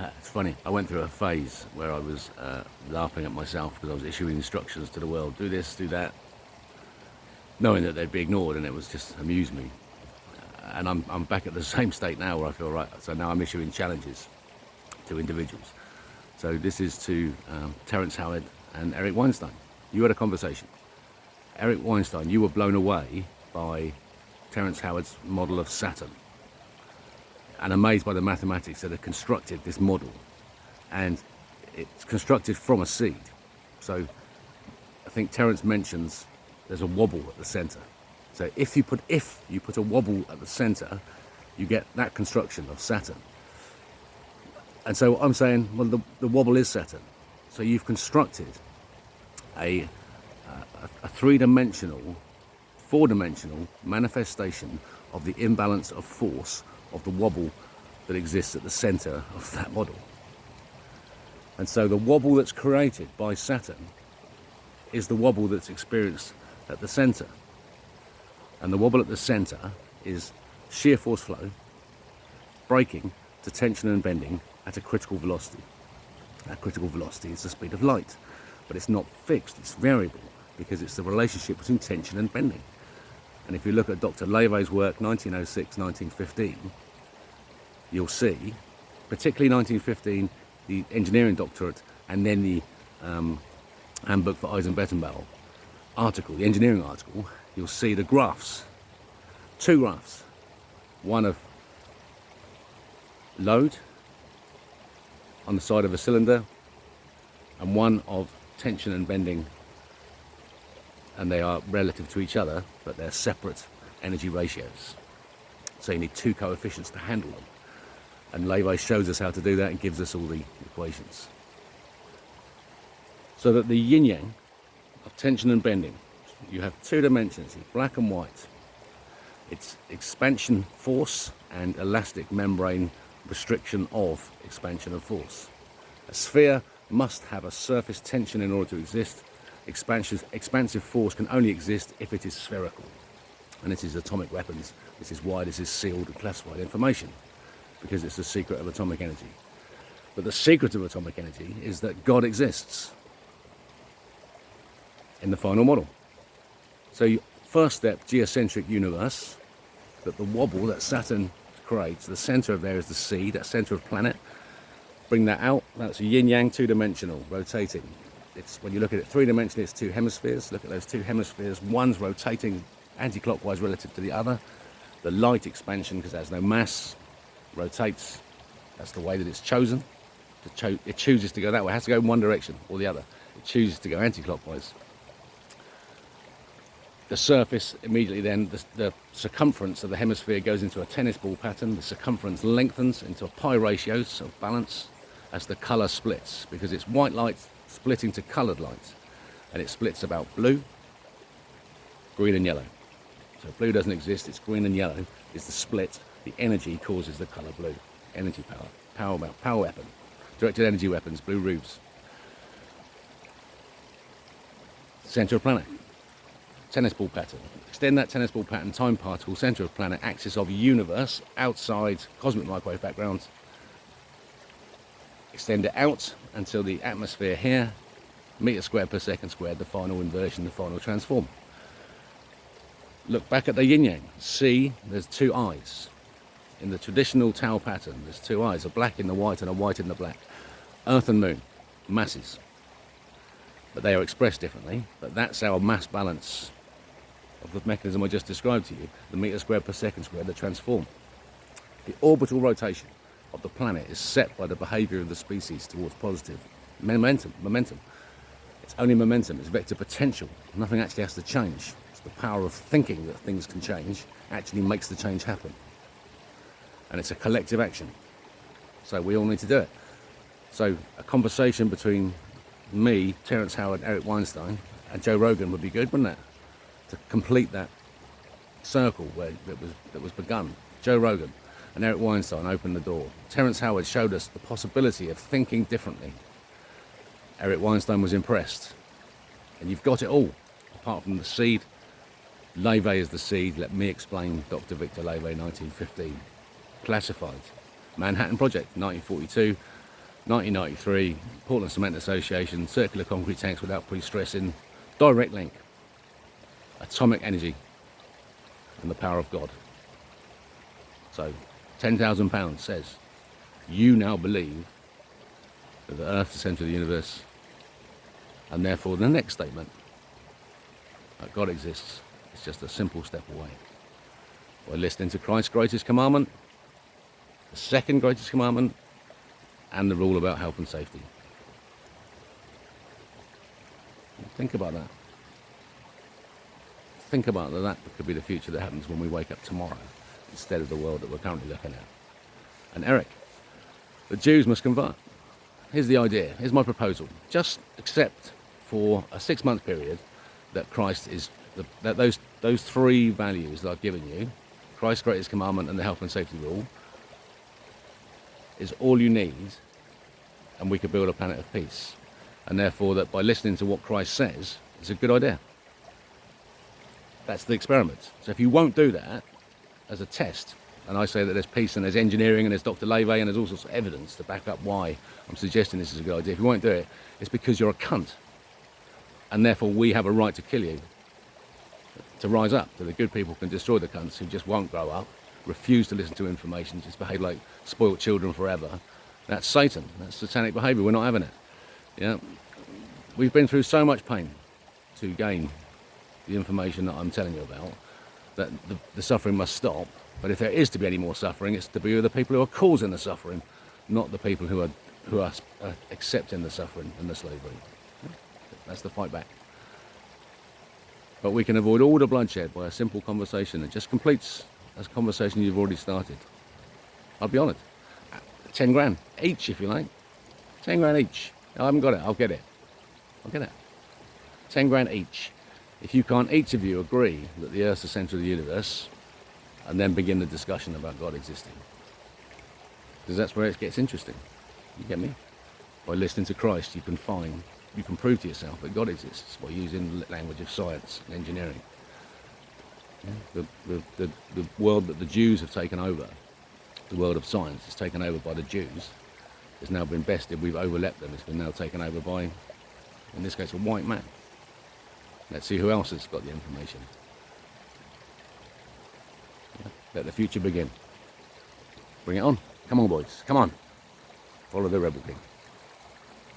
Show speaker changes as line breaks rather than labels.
It's funny, I went through a phase where I was laughing at myself because I was issuing instructions to the world, do this, do that, knowing that they'd be ignored, and it was just amused me. And I'm back at the same state now where I feel right, so now I'm issuing challenges to individuals. So this is to Terence Howard and Eric Weinstein. You had a conversation. Eric Weinstein, you were blown away by Terence Howard's model of Saturn and amazed by the mathematics that had constructed this model. And it's constructed from a seed. So I think Terence mentions there's a wobble at the center. So if you put a wobble at the center, you get that construction of Saturn. And so I'm saying, well, the wobble is Saturn. So you've constructed a three-dimensional, four-dimensional manifestation of the imbalance of force of the wobble that exists at the center of that model. And so the wobble that's created by Saturn is the wobble that's experienced at the center. And the wobble at the center is shear force flow breaking to tension and bending at a critical velocity. That critical velocity is the speed of light, but it's not fixed, it's variable, because it's the relationship between tension and bending. And if you look at Dr. Levy's work, 1906, 1915, you'll see, particularly 1915, the engineering doctorate, and then the handbook for Eisenbettenbauer article, the engineering article, you'll see the graphs, two graphs, one of load on the side of a cylinder and one of tension and bending, and they are relative to each other, but they're separate energy ratios. So you need two coefficients to handle them. And Levy shows us how to do that and gives us all the equations. So that the yin-yang of tension and bending, you have two dimensions, black and white. It's expansion force and elastic membrane restriction of expansion of force. A sphere must have a surface tension in order to exist. Expansive force can only exist if it is spherical. And this is atomic weapons. This is why this is sealed and classified information, because it's the secret of atomic energy. But the secret of atomic energy is that God exists in the final model. So first step, geocentric universe, that the wobble that Saturn creates, the center of there is the seed, that center of planet. Bring that out, that's a yin-yang, two-dimensional, rotating. It's, when you look at it three-dimensionally, it's two hemispheres. Look at those two hemispheres. One's rotating anti-clockwise relative to the other. The light expansion, because it has no mass, rotates. That's the way that it's chosen. It chooses to go that way. It has to go in one direction or the other. It chooses to go anti-clockwise. The surface immediately then, the circumference of the hemisphere goes into a tennis ball pattern. The circumference lengthens into a pi ratio, so balance, as the colour splits, because it's white light splitting to coloured light, and it splits about blue, green and yellow. So blue doesn't exist, it's green and yellow is the split. The energy causes the colour blue. Energy power weapon, directed energy weapons, blue roofs. Centre of planet, tennis ball pattern. Extend that tennis ball pattern, time particle, centre of planet, axis of universe, outside cosmic microwave background. Extend it out until the atmosphere here, meter squared per second squared, the final inversion, the final transform. Look back at the yin-yang. See, there's two eyes. In the traditional Tao pattern, there's two eyes, a black in the white and a white in the black. Earth and moon, masses. But they are expressed differently, but that's our mass balance of the mechanism I just described to you, the meter squared per second squared, the transform. The orbital rotation of the planet is set by the behaviour of the species towards positive momentum. It's only momentum, it's vector potential. Nothing actually has to change. It's the power of thinking that things can change actually makes the change happen. And it's a collective action. So we all need to do it. So a conversation between me, Terence Howard, Eric Weinstein, and Joe Rogan would be good, wouldn't it? To complete that circle that was begun. Joe Rogan and Eric Weinstein opened the door. Terence Howard showed us the possibility of thinking differently. Eric Weinstein was impressed. And you've got it all, apart from the seed. Levy is the seed. Let me explain Dr. Victor Levy, 1915. Classified. Manhattan Project, 1942. 1993, Portland Cement Association, circular concrete tanks without pre-stressing, direct link, atomic energy and the power of God. So £10,000 says, you now believe that the earth is the centre of the universe, and therefore the next statement, that God exists, is just a simple step away. By listening to Christ's greatest commandment, the second greatest commandment, and the rule about health and safety. Think about that. Think about that. That could be the future that happens when we wake up tomorrow, instead of the world that we're currently looking at. And Eric, the Jews must convert. Here's the idea. Here's my proposal. Just accept for a 6-month period that Christ is, that those three values that I've given you, Christ's greatest commandment and the health and safety rule, is all you need, and we could build a planet of peace. And therefore that by listening to what Christ says, it's a good idea. That's the experiment. So if you won't do that as a test, and I say that there's peace and there's engineering and there's Dr. Levy and there's all sorts of evidence to back up why I'm suggesting this is a good idea. If you won't do it, it's because you're a cunt. And therefore we have a right to kill you. To rise up, so the good people can destroy the cunts who just won't grow up, refuse to listen to information, just behave like spoilt children forever. That's Satan. That's satanic behaviour. We're not having it. Yeah, we've been through so much pain to gain the information that I'm telling you about, that the suffering must stop. But if there is to be any more suffering, it's to be with the people who are causing the suffering, not the people who are accepting the suffering and the slavery. That's the fight back. But we can avoid all the bloodshed by a simple conversation that just completes a conversation you've already started. I'll be honest. 10 grand each, if you like. 10 grand each. I haven't got it. I'll get it. I'll get it. 10 grand each. If you can't, each of you agree that the Earth's the centre of the universe, and then begin the discussion about God existing. Because that's where it gets interesting. You get me? By listening to Christ, you can prove to yourself that God exists by using the language of science and engineering. Yeah? The world that the Jews have taken over, the world of science is taken over by the Jews, has now been bested. We've overleapt them. It's been now taken over by, in this case, a white man. Let's see who else has got the information. Yeah? Let the future begin. Bring it on. Come on, boys. Come on. Follow the Rebel King.